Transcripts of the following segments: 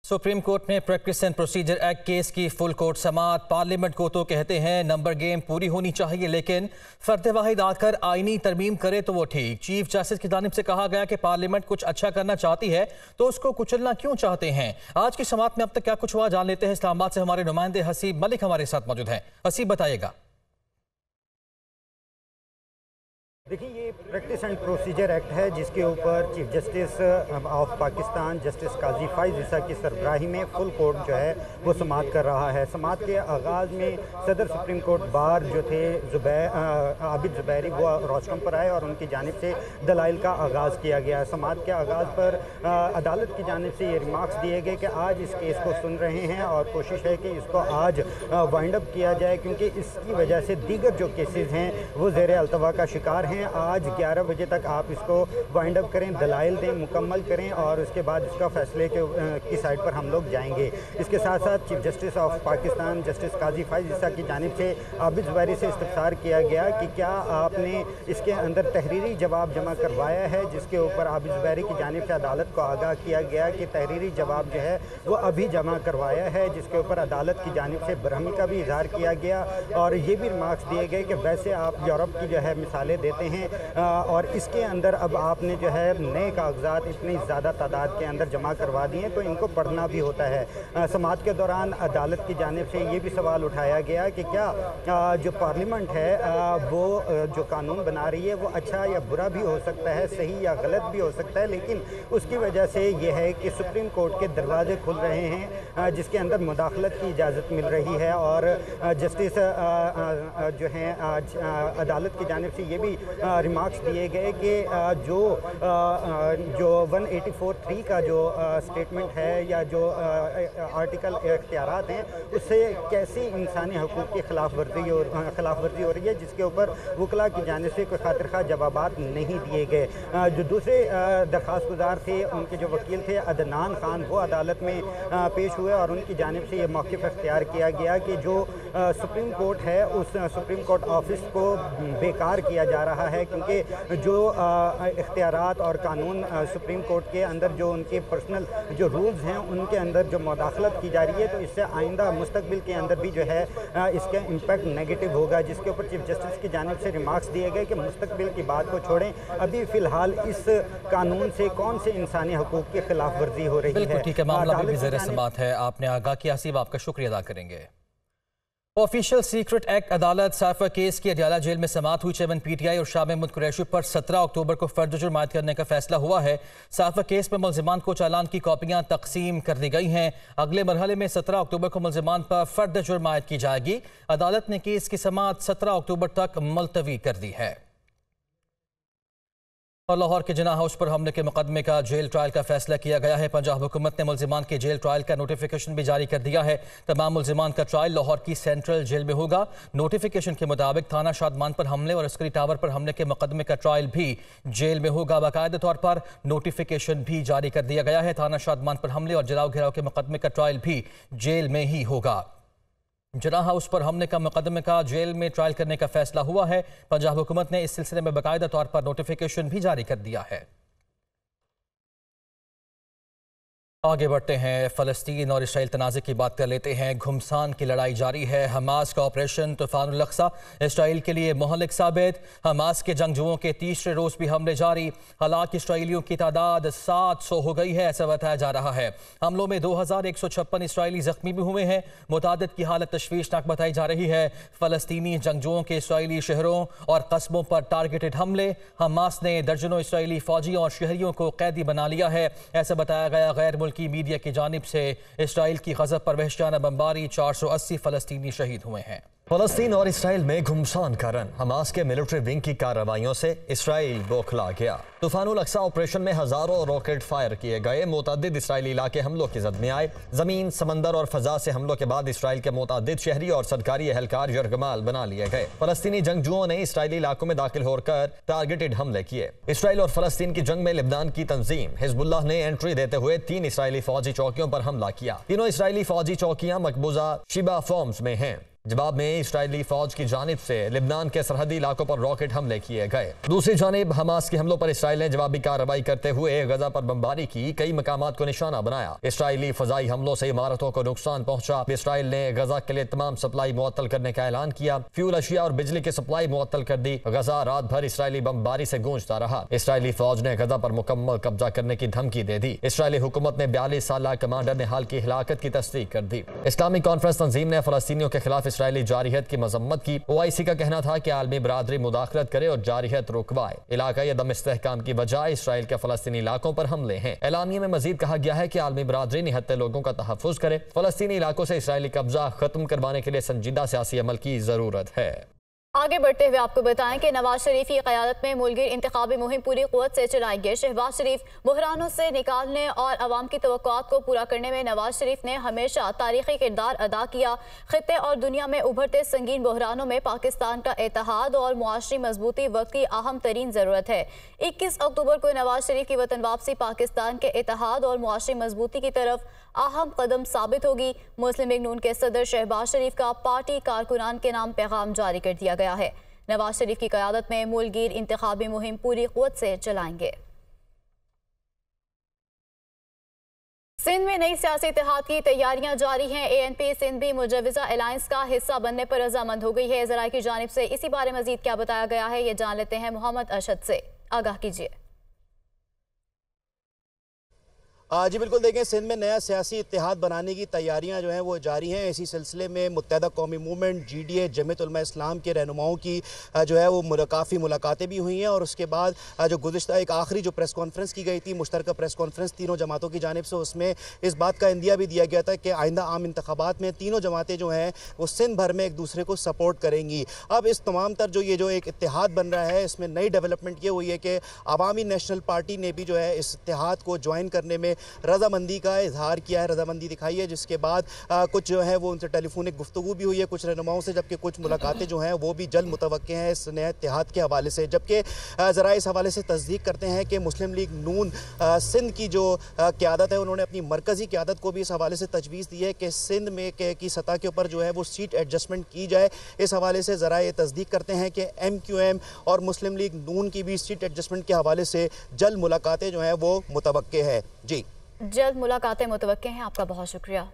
Supreme court में practice and procedure act case की full court समाअत। Parliament को तो कहते हैं नंबर गेम पूरी होनी चाहिए, लेकिन फर्द वाहिद आकर आईनी तरमीम करे तो वो ठीक। चीफ जस्टिस की जानिब से कहा गया कि पार्लियामेंट कुछ अच्छा करना चाहती है तो उसको कुचलना क्यों चाहते हैं। आज की समाअत में अब तक क्या कुछ हुआ जान लेते हैं। इस्लामाबाद से हमारे नुमाइंदे हसीब मलिक हमारे साथ मौजूद हैं। हसीब बताइएगा। देखिए, ये प्रैक्टिस एंड प्रोसीजर एक्ट है जिसके ऊपर chief justice of Pakistan justice Qazi Faez Isa की सरबराही में फुल कोर्ट जो है वो समाअत कर रहा है। समाअत के आगाज़ में सदर सुप्रीम कोर्ट बार जो थे आबिद ज़ुबैरी वो रोस्टम पर आए और उनकी जानिब से दलाइल का आगाज़ किया गया। समाअत के आगाज़ पर अदालत की जानिब से ये रिमार्क्स दिए गए कि आज इस केस को सुन रहे हैं और कोशिश है कि इसको आज वाइंड अप किया जाए, क्योंकि इसकी वजह से दीगर जो केसेस हैं वो ज़ेर अल्तवा का शिकार हैं। आज 11 बजे तक आप इसको वाइंड अप करें, दलाइल दें, मुकम्मल करें और उसके बाद इसका फैसले की साइड पर हम लोग जाएंगे। इसके साथ साथ chief justice of Pakistan justice Qazi Faez Isa की जानिब से आबिद ज़ुबैरी से इस्तफसार किया गया कि क्या आपने इसके अंदर तहरीरी जवाब जमा करवाया है, जिसके ऊपर आबिद ज़ुबैरी की जानिब से अदालत को आगाह किया गया कि तहरीरी जवाब जो है वो अभी जमा करवाया है, जिसके ऊपर अदालत की जानिब से बरहमी का भी इजहार किया गया और ये भी रिमार्क्स दिए गए कि वैसे आप यूरोप की जो है मिसालें देते हैं और इसके अंदर अब आपने जो है नए कागजात इतनी ज़्यादा तादाद के अंदर जमा करवा दिए तो इनको पढ़ना भी होता है। समाअत के दौरान अदालत की जानिब से ये भी सवाल उठाया गया कि क्या जो पार्लियामेंट है वो जो कानून बना रही है वो अच्छा या बुरा भी हो सकता है, सही या गलत भी हो सकता है, लेकिन उसकी वजह से ये है कि सुप्रीम कोर्ट के दरवाजे खुल रहे हैं जिसके अंदर मुदाखलत की इजाज़त मिल रही है और जस्टिस जो हैं अदालत की जानिब से ये भी रिमार्क्स दिए गए कि जो 184(3) का जो स्टेटमेंट है या जो आर्टिकल इख्तियारात हैं उससे कैसे इंसानी हकूक़ की खिलाफ वर्जी हो रही है, जिसके ऊपर वकला की जानिब से कोई खातिर-खा जवाबात नहीं दिए गए। जो दूसरे दरख्वास्त गुजार थे उनके जो वकील थे अदनान खान वो अदालत में पेश हुए और उनकी जानिब से ये मौक़िफ़ इख्तियार किया गया कि जो सुप्रीम कोर्ट है उस सुप्रीम कोर्ट ऑफिस को बेकार किया जा रहा है, क्योंकि जो इख्तियारात और कानून सुप्रीम कोर्ट के अंदर जो उनके पर्सनल जो रूल्स हैं उनके अंदर जो मुदाखलत की जा रही है तो इससे आइंदा मुस्तकबिल के अंदर भी जो है इसका इम्पैक्ट नेगेटिव होगा, जिसके ऊपर चीफ जस्टिस की जानिब से रिमार्क्स दिए गए कि मुस्तकबिल की बात को छोड़ें, अभी फ़िलहाल इस कानून से कौन से इंसानी हकूक़ की खिलाफ वर्जी हो रही है। ठीक है, मामला भी ज़ेर समाअत है। आपने आगाह किया, हसीब आपका शुक्रिया अदा करेंगे। ऑफिशियल सीक्रेट एक्ट अदालत साइफर केस की अडयाला जेल में समाअत हुई। चेयरमैन पीटीआई और शाह महमूद कुरैशी पर 17 अक्टूबर को फर्द जुर्म आयद करने का फैसला हुआ है। साइफर केस में मुल्जिमान को चालान की कॉपियां तकसीम कर दी गई हैं। अगले मरहले में 17 अक्टूबर को मुल्जिमान पर फर्द जुर्म आयद की जाएगी। अदालत ने केस की समाअत 17 अक्टूबर तक मुलतवी कर दी है। और लाहौर के जिना हाउस पर हमले के मुकदमे का जेल ट्रायल का फैसला किया गया है। पंजाब हुकूमत ने मुल्जिमान के जेल ट्रायल का नोटिफिकेशन भी जारी कर दिया है। तमाम मुल्जिमान का ट्रायल लाहौर की सेंट्रल जेल में होगा। नोटिफिकेशन के मुताबिक थाना शादमान पर हमले और अस्करी टावर पर हमले के मुकदमे का ट्रायल भी जेल में होगा। बाकायदा तौर पर नोटिफिकेशन भी जारी कर दिया गया है। थाना शादमान पर हमले और जलाओ घेराव के मुकदमे का ट्रायल भी जेल में ही होगा। जिना हाउस पर हमले का मुकदमे का जेल में ट्रायल करने का फैसला हुआ है। पंजाब हुकूमत ने इस सिलसिले में बाकायदा तौर पर नोटिफिकेशन भी जारी कर दिया है। आगे बढ़ते हैं, फ़लस्तीन और इसराइल तनाज़े की बात कर लेते हैं। घुमसान की लड़ाई जारी है। हमास का ऑपरेशन तूफ़ानुल अक़सा इसराइल के लिए मुहलिक साबित। हमास के जंगजुओं के तीसरे रोज़ भी हमले जारी। हलाक इसराइलियों की तादाद 700 हो गई है, ऐसा बताया जा रहा है। हमलों में 2156 इसराइली ज़ख्मी भी हुए हैं। मुतादिद की हालत तशवीशनाक बताई जा रही है। फ़लस्तीनी जंगजुओं के इसराइली शहरों और कस्बों पर टारगेटेड हमले। हमास ने दर्जनों इसराइली फ़ौजियों और शहरियों को कैदी बना लिया है, ऐसा बताया गया। गैर की मीडिया की जानिब से इसराइल की गज़ब पर वहशियाना बमबारी 480 फ़लस्तीनी शहीद हुए हैं। फ़लस्तीन और इसराइल में घुमसान का रन। हमास के मिलिट्री विंग की कार्रवाइयों से इसराइल बौखला गया। तूफ़ानुल अक़सा ऑपरेशन में हज़ारों रॉकेट फायर किए गए। मुतअद्दिद इसराइली इलाके हमलों की जद में आए। ज़मीन, समंदर और फ़ज़ा से हमलों के बाद इसराइल के मुतअद्दिद शहरी और सरकारी एहलकार यरगमाल बना लिए गए। फ़लस्तीनी जंगजुओं ने इसराइली इलाकों में दाखिल होकर टारगेटेड हमले किए। इसराइल और फ़लस्तीन की जंग में लिबनान की तंजीम हिज़्बुल्लाह ने एंट्री देते हुए 3 इसराइली फ़ौजी चौकियों पर हमला किया। तीनों इसराइली फ़ौजी चौकियाँ मकबूजा शिबा फॉर्म्स में हैं। जवाब में इसराइली फौज की जानिब से लिबनान के सरहदी इलाकों पर रॉकेट हमले किए गए। दूसरी जानिब हमास के हमलों पर इसराइल ने जवाबी कार्रवाई करते हुए गजा पर बमबारी की, कई मकामात को निशाना बनाया। इसराइली फजाई हमलों से इमारतों को नुकसान पहुंचा। इसराइल ने गजा के लिए तमाम सप्लाई मुअत्तल करने का ऐलान किया। फ्यूल अशिया और बिजली की सप्लाई मुअत्तल कर दी। गजा रात भर इसराइली बमबारी से गूंजता रहा। इसराइली फौज ने गजा पर मुकम्मल कब्जा करने की धमकी दे दी। इसराइली हुकूमत ने 42 साल कमांडर ने हाल की हिलाकत की तस्दीक कर दी। इस्लामिक कॉन्फ्रेंस तंजीम ने फलस्तीनियों के खिलाफ इसराइली जारियत की मजम्मत की। OIC का कहना था कि आलमी बरादरी मुदाखलत करे और जारियत रुकवाए। इलाकाई अदम इस्तेहकाम की वजह इसराइल के फलस्तीनी इलाकों पर हमले हैं। एलानिये में मजीद कहा गया है कि आलमी बरादरी निहत्ते लोगों का तहफ़्फ़ुज़ करे। फलस्तीनी इलाकों से इसराइली कब्जा खत्म करवाने के लिए संजीदा सियासी अमल की जरूरत है। आगे बढ़ते हुए आपको बताएं कि नवाज शरीफ की क़यादत में मुल्किर इंतखाबी मुहिम पूरी क़ुव्वत से चलाएंगे। शहबाज शरीफ बहरानों से निकालने और अवाम की तवक्कुआत को पूरा करने में नवाज शरीफ ने हमेशा तारीखी किरदार अदा किया। खित्ते और दुनिया में उभरते संगीन बहरानों में पाकिस्तान का इत्तेहाद और मुआशरी मजबूती वक्त की अहम तरीन ज़रूरत है। 21 अक्टूबर को नवाज शरीफ की वतन वापसी पाकिस्तान के इत्तेहाद और मुआशरी मजबूती की तरफ अहम कदम साबित होगी। मुस्लिम लीग नून के सदर शहबाज शरीफ का पार्टी कारकुनान के नाम पैगाम जारी कर दिया गया है। नवाज शरीफ की क़यादत में मुल्कगीर इंतखाबी मुहिम पूरी क़ुव्वत से चलाएंगे। सिंध में नई सियासी इत्तेहाद की तैयारियां जारी हैं। ANP सिंध भी मुजवजा अलायंस का हिस्सा बनने पर रजामंद हो गई है। ज़राए की जानिब से इसी बारे मजीद क्या बताया गया है, ये जान लेते हैं मोहम्मद अरशद से। आगाह कीजिए। जी बिल्कुल, देखें सिंध में नया सियासी इत्तेहाद बनाने की तैयारियां जो हैं वो जारी हैं। इसी सिलसिले में मुत्तहदा कौमी मूवमेंट GDA जमीयत उलमा इस्लाम के रहनुमाओं की जो है वो काफ़ी मुलाकातें भी हुई हैं। और उसके बाद जो गुज़िश्ता एक आखिरी जो प्रेस कॉन्फ्रेंस की गई थी, मुश्तरका प्रेस कॉन्फ्रेंस तीनों जमातों की जानिब से, उसमें इस बात का इंदिया भी दिया गया था कि आइंदा आम इंतखाबात में तीनों जमातें जो हैं वो सिंध भर में एक दूसरे को सपोर्ट करेंगी। अब इस तमाम तर जो एक इत्तेहाद बन रहा है, इसमें नई डेवलपमेंट ये हुई है कि अवामी नेशनल पार्टी ने भी जो है इस इत्तेहाद को ज्वाइन करने में रजामंदी का इजहार किया है, रजामंदी दिखाई है। जिसके बाद कुछ जो है वो उनसे टेलीफोनिक गुफ्तगू भी हुई है कुछ रहनुमाओं से, जबकि कुछ मुलाकातें जो हैं वो भी जल्द मुतवक्के हैं इस नए इत्तेहाद के हवाले से। जबकि ज़रा इस हवाले से तस्दीक करते हैं कि मुस्लिम लीग नून सिंध की जो क़यादत है, उन्होंने अपनी मरकज़ी क़यादत को भी इस हवाले से तजवीज़ दी है कि सिंध में की सतह के ऊपर जो है वो सीट एडजस्टमेंट की जाए। इस हवाले से ज़रा ये तस्दीक करते हैं कि MQM और मुस्लिम लीग नून की भी सीट एडजस्टमेंट के हवाले से जल्द मुलाकातें जो हैं वो मुतवक्के है। जी, जल्द मुलाकातें मुतवक्के हैं। आपका बहुत शुक्रिया।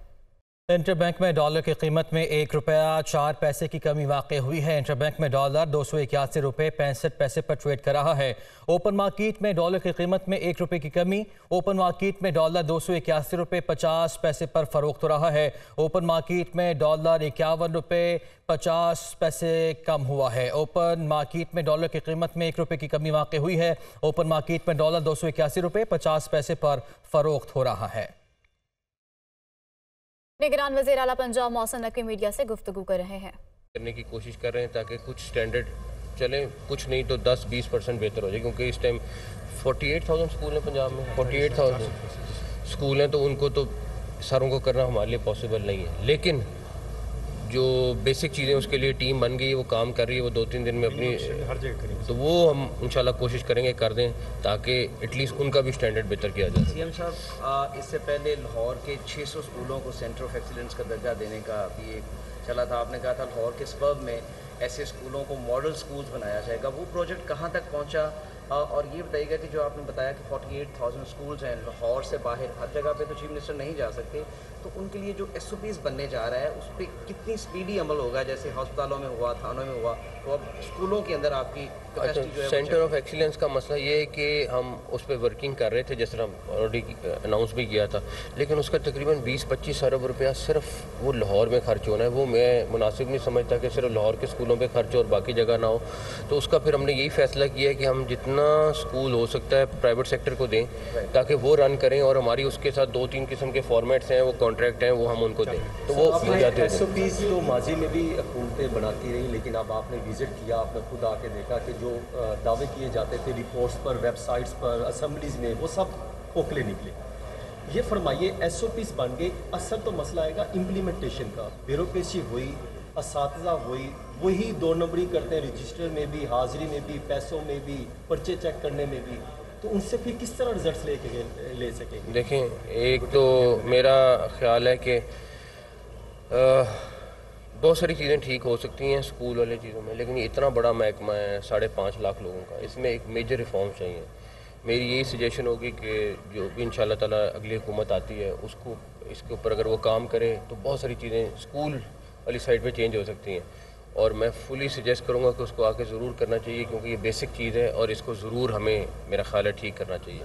इंटरबैंक में डॉलर की कीमत में 1 रुपया 4 पैसे की कमी वाक़ हुई है। इंटरबैंक में डॉलर 281 रुपये 65 पैसे पर ट्रेड कर रहा है। ओपन मार्केट में डॉलर की कीमत में 1 रुपये की कमी। ओपन मार्केट में डॉलर 281 रुपये 50 पैसे पर फरोख्त हो रहा है। ओपन मार्केट में डॉलर 51 रुपये 50 पैसे कम हुआ है। ओपन मार्केट में डॉलर की कीमत में 1 रुपये की कमी वाक़ हुई है। ओपन मार्केट में डॉलर 281 रुपये 50 पैसे पर फरोख्त हो रहा है। निगरान वज़ीर आला पंजाब मौसम नकवी मीडिया से गुफ्तगू कर रहे हैं। करने की कोशिश कर रहे हैं ताकि कुछ स्टैंडर्ड चले, कुछ नहीं तो 10-20% बेहतर हो जाए। क्योंकि इस टाइम 48,000 स्कूल हैं पंजाब में, 48,000 स्कूल हैं, तो उनको तो सारों को करना हमारे लिए पॉसिबल नहीं है। लेकिन जो बेसिक चीज़ें उसके लिए टीम बन गई है, वो काम कर रही है, वो 2-3 दिन में अपनी हर जगह करेंगे, तो वो हम इंशाल्लाह कोशिश करेंगे कर दें ताकि एटलीस्ट उनका भी स्टैंडर्ड बेहतर किया जाए। CM साहब, इससे पहले लाहौर के 600 स्कूलों को सेंटर ऑफ एक्सीलेंस का दर्जा देने का भी एक चला था। आपने कहा था लाहौर के सबब में ऐसे स्कूलों को मॉडल स्कूल्स बनाया जाएगा। वो प्रोजेक्ट कहाँ तक पहुँचा? और ये बताइएगा कि जो आपने बताया कि 48,000 स्कूल्स हैं लाहौर से बाहर, हर जगह पे तो चीफ मिनिस्टर नहीं जा सकते, तो उनके लिए जो SOPs बनने जा रहा है उस पर कितनी स्पीडी अमल होगा? जैसे अस्पतालों में हुआ, थानों में हुआ, तो अब स्कूलों के अंदर आपकी कैपेसिटी जो है। सेंटर ऑफ एक्सीलेंस का मसला ये है कि हम उस पर वर्किंग कर रहे थे, जिस तरह ऑलरेडी अनाउंस भी किया था, लेकिन उसका तकरीबन 20-25 अरब रुपया सिर्फ वो लाहौर में खर्च होना है। वो मैं मुनासिब नहीं समझता कि सिर्फ लाहौर के स्कूलों पे खर्च हो और बाकी जगह ना हो। तो उसका फिर हमने यही फैसला किया है कि हम जितना स्कूल हो सकता है प्राइवेट सेक्टर को दें ताकि वो रन करें, और हमारी उसके साथ 2-3 किस्म के फॉर्मेट्स हैं, वो कॉन्ट्रैक्ट हैं, वो हम उनको दें। तो वो SOPs तो माजी में भी हुकूमतें बनाती रही, लेकिन अब आपने विजिट किया, आपने खुद आके देखा कि जो दावे किए जाते थे रिपोर्ट्स पर, वेबसाइट्स पर, असम्बलीज में, वो सब खोखले निकले। ये फरमाइए, SOPs बन गए, असर तो मसला आएगा इम्प्लीमेंटेशन का। ब्यूरोक्रेसी हुई, असातिज़ा हुई, वही 2 नंबरी करते हैं, रजिस्टर में भी, हाजिरी में भी, पैसों में भी, पर्चे चेक करने में भी, तो उनसे फिर किस तरह रिजल्ट ले सकेंगे? देखें, एक तो मेरा ख्याल है कि बहुत सारी चीज़ें ठीक हो सकती हैं स्कूल वाले चीज़ों में, लेकिन ये इतना बड़ा महकमा है 5.5 लाख लोगों का, इसमें एक मेजर रिफॉर्म चाहिए। मेरी यही सजेशन होगी कि जो भी इंशाल्लाह ताला अगली हुकूमत आती है उसको इसके ऊपर अगर वो काम करे तो बहुत सारी चीज़ें स्कूल वाली साइड पे चेंज हो सकती हैं, और मैं फुली सजेस्ट करूँगा कि उसको आके ज़रूर करना चाहिए, क्योंकि ये बेसिक चीज़ है और इसको ज़रूर हमें, मेरा ख्याल है, ठीक करना चाहिए।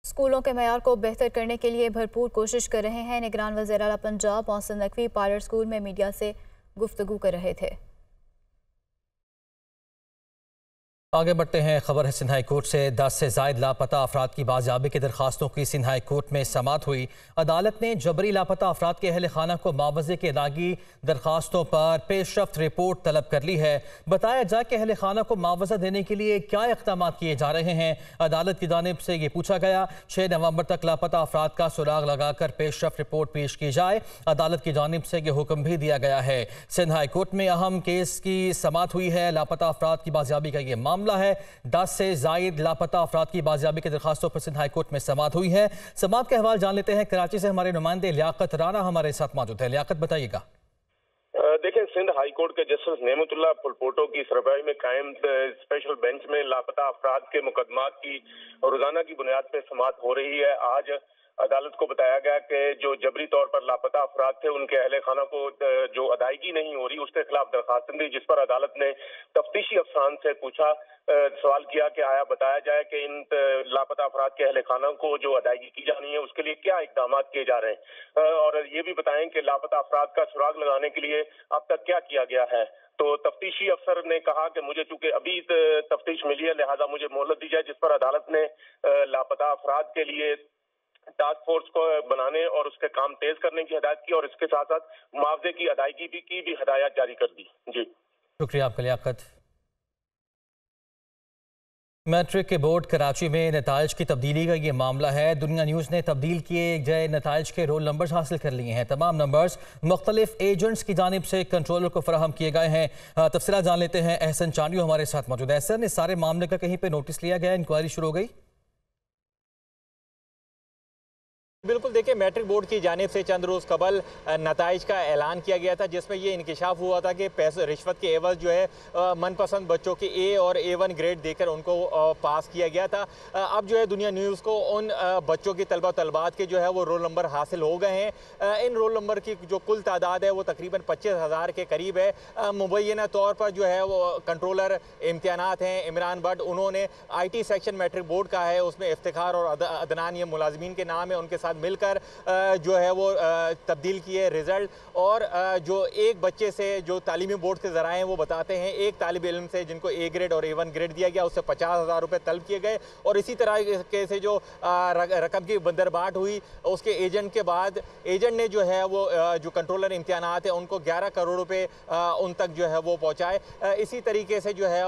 स्कूलों के मयार को बेहतर करने के लिए भरपूर कोशिश कर रहे हैं। निगरान वज़ीर आला पंजाब मोहसिन नकवी पायलट स्कूल में मीडिया से गुफ्तगू कर रहे थे। आगे बढ़ते हैं। खबर है सिंध हाई कोर्ट से। 10 से ज़ायद लापता अफराद की बाजियाबी की दरखास्तों की सिंध हाई कोर्ट में समाअत हुई। अदालत ने जबरी लापता अफराद के अहल खाना को मुआवजे की अदायगी दरखास्तों पर पेशरफ्त रिपोर्ट तलब कर ली है। बताया जाए कि अहल खाना को मुआवजा देने के लिए क्या इक़दाम किए जा रहे हैं। अदालत की जानिब से ये पूछा गया। 6 नवंबर तक लापता अफराद का सुराग लगाकर पेशरफ्त रिपोर्ट पेश की जाए। अदालत की जानिब से ये हुक्म भी दिया गया है। सिंध हाई कोर्ट में अहम केस की समाअत हुई है। लापता अफराद की बाजियाबी का ये मामला है। 10 से ज़ायद लापता अफराद की बाजियाबी की दरखास्तों पर सिंध हाई कोर्ट में समाअत हुई है। समाअत के अहवाल जान लेते हैं। कराची से हमारे नुमाइंदे लियाकत राना हमारे साथ मौजूद है। लियाकत, बताइएगा। देखें, सिंध हाई कोर्ट के जस्टिस नेमतुल्लाह पुलपोटो की सरबराही में कायम स्पेशल बेंच में लापता अफराद के मुकदमात की रोजाना की बुनियाद पर समाअत हो रही है। आज अदालत को बताया गया कि जो जबरी तौर पर लापता अफराद थे उनके अहले खाना को जो अदायगी नहीं हो रही उसके खिलाफ दरखास्त दी, जिस पर अदालत ने तफ्तीशी अफसरान से पूछा, सवाल किया कि आया बताया जाए कि इन लापता अफराद के अहले खाना को जो अदायगी की जानी है उसके लिए क्या इकदाम किए जा रहे हैं, और ये भी बताएं कि लापता अफराद का सुराग लगाने के लिए अब तक क्या किया गया है। तो तफ्तीशी अफसर ने कहा कि मुझे चूंकि अभी तफ्तीश मिली है लिहाजा मुझे मोहलत दी जाए, जिस पर अदालत ने लापता अफराद के लिए टास्क फोर्स को बनाने और उसके काम तेज करने की हिदायत की और इसके साथ साथ मुआवजे की अदायगी की भी हिदायत जारी कर दी। जी शुक्रिया आपका लियाकत। मैट्रिक के बोर्ड कराची में नताइज की तब्दीली का ये मामला है। दुनिया न्यूज़ ने तब्दील किए गए नताइज के रोल नंबर्स हासिल कर लिए हैं। तमाम नंबर्स मुख्तलिफ एजेंट्स की जानिब से कंट्रोलर को फराहम किए गए हैं। तफसीलात जान लेते हैं। एहसन चांडियो हमारे साथ मौजूद है। एहसन, इस सारे मामले का कहीं पर नोटिस लिया गया, इंक्वायरी शुरू हो गई? बिल्कुल, देखिए, मैट्रिक बोर्ड की जानिब से चंद रोज़ कबल नताइज का ऐलान किया गया था, जिसमें ये इंकिशाफ हुआ था कि पैसे रिश्वत के एवज जो है मनपसंद बच्चों के ए और A1 ग्रेड देकर उनको पास किया गया था। अब जो है दुनिया न्यूज़ को उन बच्चों की तलबात के जो है वो रोल नंबर हासिल हो गए हैं। इन रोल नंबर की जो कुल तादाद है वो तकरीबन 25,000 के करीब है। मुबैना तौर पर जो है वो कंट्रोलर इम्तिहानात हैं इमरान भट्ट, उन्होंने IT सेक्शन मैट्रिक बोर्ड का है, उसमें इफ्तिखार और अदनान ये मुलाजमीन के नाम है, उनके साथ मिलकर जो है वो तब्दील किए रिजल्ट। और जो एक बच्चे से जो तालीमी बोर्ड के ज़राए हैं वो बताते हैं, एक तालिब इल्म से जिनको A ग्रेड और A1 ग्रेड दिया गया उससे 50,000 रुपये तलब किए गए। और इसी तरह के से जो रकम की बंदरबाट हुई उसके एजेंट के बाद एजेंट ने जो है वो जो कंट्रोलर इम्तिहानात है उनको 11 करोड़ रुपये उन तक जो है वो पहुँचाए। इसी तरीके से जो है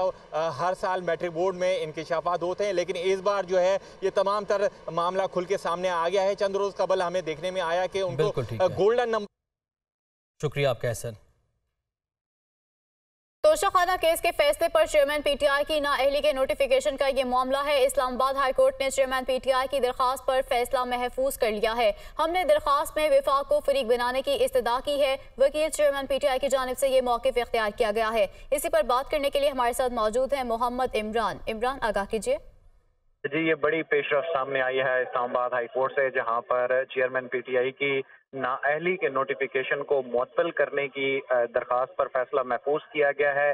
हर साल मैट्रिक बोर्ड में इंकिशाफात होते हैं, लेकिन इस बार जो है ये तमाम तर मामला खुल के सामने आ गया है। चंद रोज कबल हमें देखने में आया कि उनको गोल्डन नंबर। शुक्रिया आपका एहसन। तोशाखाना केस के फैसले पर चेयरमैन PTI की नाअहली के नोटिफिकेशन का ये मामला है। इस्लामाबाद हाई कोर्ट ने चेयरमैन PTI की दरखास्त पर फैसला महफूज कर लिया है। हमने दरखास्त में विफाक को फरीक बनाने की इस्तदा की है। वकील चेयरमैन PTI की जानिब से ये मौक़िफ़ इख्तियार किया गया है। इसी पर बात करने के लिए हमारे साथ मौजूद हैं मोहम्मद इमरान। इमरान, आगाह कीजिए। जी, ये बड़ी पेशरफ सामने आई है इस्लामाबाद हाई कोर्ट से, जहां पर चेयरमैन PTI की नाअहली के नोटिफिकेशन को मुअत्तल करने की दरखास्त पर फैसला महफूज किया गया है।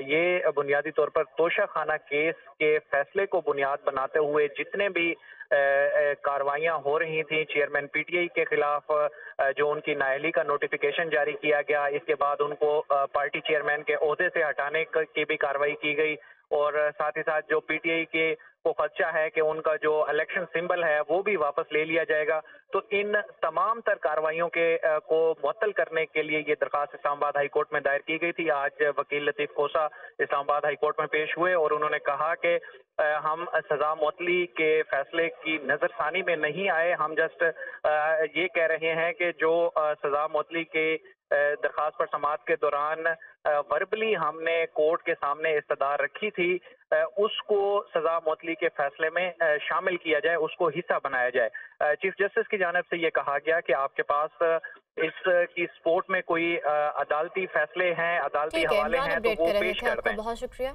ये बुनियादी तौर पर तोशाखाना केस के फैसले को बुनियाद बनाते हुए जितने भी कार्रवाइयाँ हो रही थी चेयरमैन PTI के खिलाफ, जो उनकी नाअहली का नोटिफिकेशन जारी किया गया, इसके बाद उनको पार्टी चेयरमैन के ओहदे से हटाने की भी कार्रवाई की गई, और साथ ही साथ जो PTI के को खदशा है कि उनका जो इलेक्शन सिंबल है वो भी वापस ले लिया जाएगा। तो इन तमाम तर कार्रवाइयों के को मुअत्तल करने के लिए ये दरखास्त इस्लामाबाद हाई कोर्ट में दायर की गई थी। आज वकील लतीफ खोसा इस्लामाबाद हाई कोर्ट में पेश हुए और उन्होंने कहा कि हम सजा मुअत्तली के फैसले की नजरसानी में नहीं आए, हम जस्ट ये कह रहे हैं कि जो सजा मुअत्तली के दरखास्त पर समाअत के दौरान वर्बली हमने कोर्ट के सामने इस्तदार रखी थी, उसको सजा मौतली के फैसले में शामिल किया जाए, उसको हिस्सा बनाया जाए। चीफ जस्टिस की जानिब से ये कहा गया कि आपके पास की स्पोर्ट में कोई अदालती फैसले हैं, अदालती हवाले हैं, तो वो पेश कर दें। बहुत शुक्रिया।